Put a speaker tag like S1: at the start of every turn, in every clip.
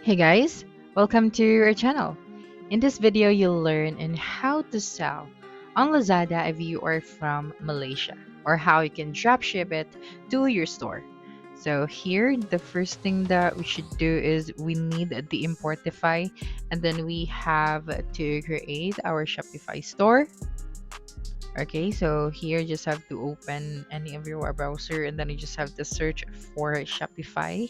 S1: Hey guys, welcome to our channel. In this video, you'll learn in how to sell on Lazada if you are from Malaysia or how you can dropship it to your store. So here, the first thing that we should do is we need the Importify, and then we have to create our Shopify store. Okay, so here just have to open any of your web browser and then you just have to search for Shopify,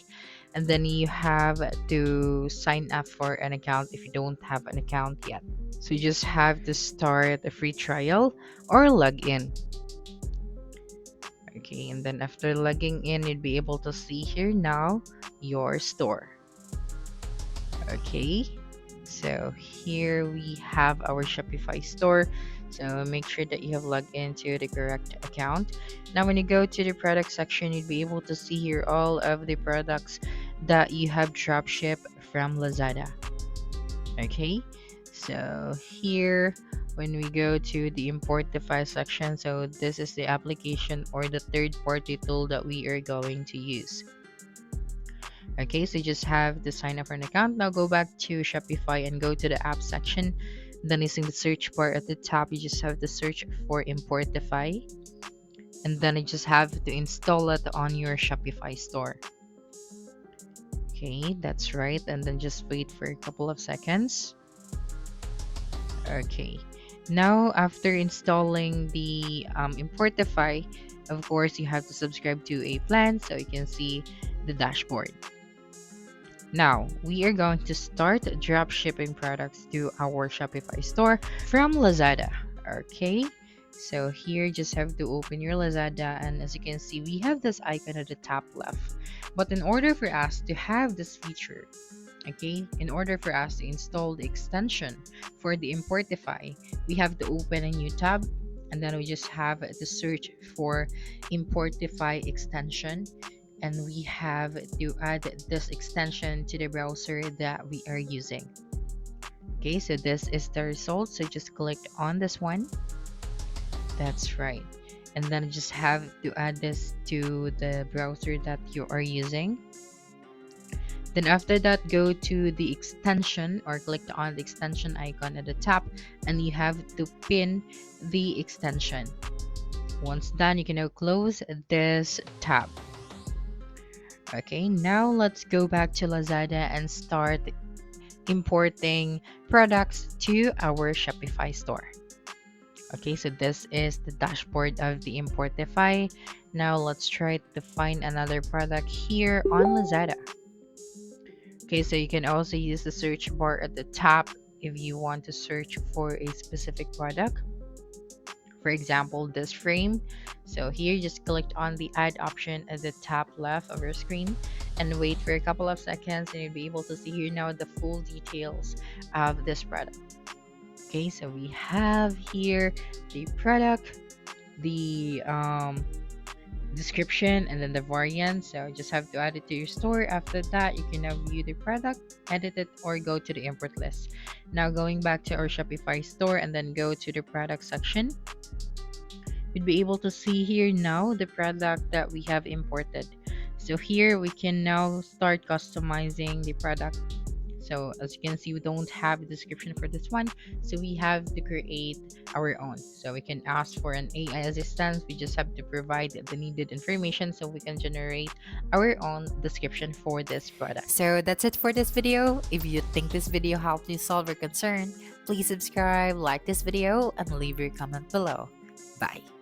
S1: and then you have to sign up for an account if you don't have an account yet. So you just have to start a free trial or log in. Okay, and then after logging in, you'd be able to see here now your store. Okay, so here we have our Shopify store. So make sure that you have logged into the correct account. Now when you go to the product section, you'd be able to see here all of the products that you have dropship from Lazada. Okay, so here when we go to the Importify section, so this is the application or the third-party tool that we are going to use. Okay, so you just have to sign up for an account. Now go back to Shopify and go to the app section. Then using the search bar at the top, you just have to search for Importify. And then you just have to install it on your Shopify store. Okay, that's right. And then just wait for a couple of seconds. Okay, now after installing the Importify, of course, you have to subscribe to a plan so you can see the dashboard. Now, we are going to start drop shipping products to our Shopify store from Lazada. Okay, so here just have to open your Lazada, and as you can see, we have this icon at the top left. But in order for us to have this feature, okay, in order for us to install the extension for the Importify, we have to open a new tab, and then we just have to search for Importify extension. And we have to add this extension to the browser that we are using. Okay, so this is the result. So just click on this one. That's right. And then just have to add this to the browser that you are using. Then after that, go to the extension or click on the extension icon at the top, and you have to pin the extension. Once done, you can now close this tab. Okay, now let's go back to Lazada and start importing products to our Shopify store. Okay, so this is the dashboard of the Importify. Now let's try to find another product here on Lazada. Okay, so you can also use the search bar at the top if you want to search for a specific product. For example, this frame. So here, just click on the add option at the top left of your screen and wait for a couple of seconds, and you'll be able to see here now the full details of this product. Okay, so we have here the product, the description, and then the variant. So just have to add it to your store. After that, you can now view the product, edit it, or go to the import list. Now going back to our Shopify store and then go to the product section, you'd be able to see here now the product that we have imported. So here we can now start customizing the product. So as you can see, we don't have a description for this one, so we have to create our own. So we can ask for an AI assistant. We just have to provide the needed information so we can generate our own description for this product.
S2: So that's it for this video. If you think this video helped you solve your concern, please subscribe, like this video, and leave your comment below. Bye.